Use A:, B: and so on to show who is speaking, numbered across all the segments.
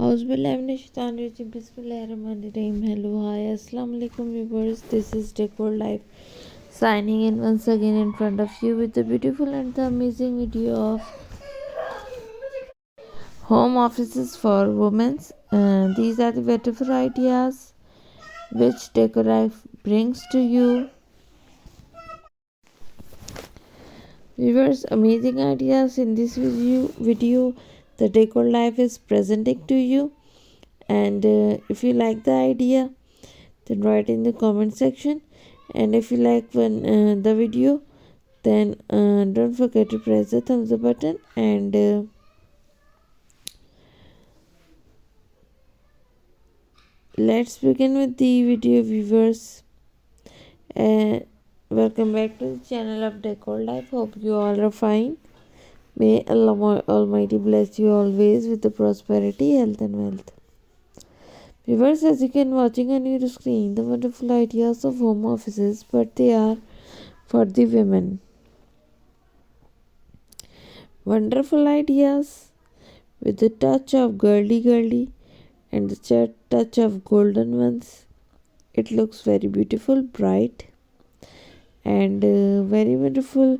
A: Auzubillahiminash-shaitanir-rajeem. Bismillahir-rahmanir-rahim. Hello, hi, assalamu alaikum viewers. This is Decor Life signing in once again in front of you with the beautiful and the amazing video of home offices for women. These are the beautiful ideas which Decor Life brings to you. Viewers, amazing ideas in this video the Decor Life is presenting to you. And if you like the idea, then write in the comment section. And if you like the video, then don't forget to press the thumbs up button. And let's begin with the video, viewers. Welcome back to the channel of Decor Life. Hope you all are fine. May Allah Almighty bless you always with the prosperity, health and wealth. Viewers, as you can watching on your screen, the wonderful ideas of home offices, but they are for the women. Wonderful ideas with the touch of girly and the touch of golden ones. It looks very beautiful, bright, and very wonderful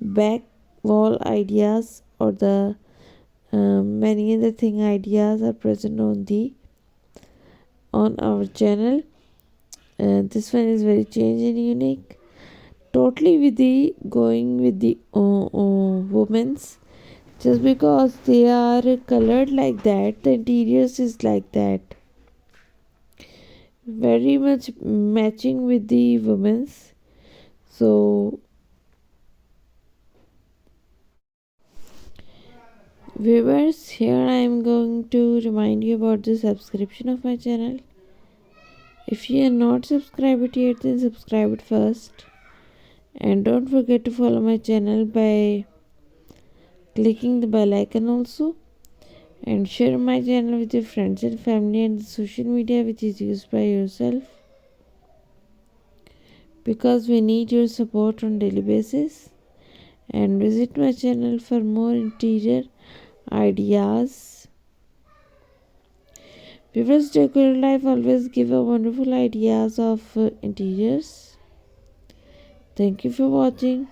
A: back wall ideas, or the many other thing ideas are present on our channel. This one is very changed and unique, totally with the going with the women's. Just because they are colored like that, the interiors is like that, very much matching with the women's. So viewers, here I am going to remind you about the subscription of my channel. If you are not subscribed yet, then subscribe it first, and don't forget to follow my channel by clicking the bell icon also, and share my channel with your friends and family and the social media which is used by yourself, because we need your support on daily basis. And visit my channel for more interior ideas. Viewers, Decor Life always give a wonderful ideas of interiors. Thank you for watching.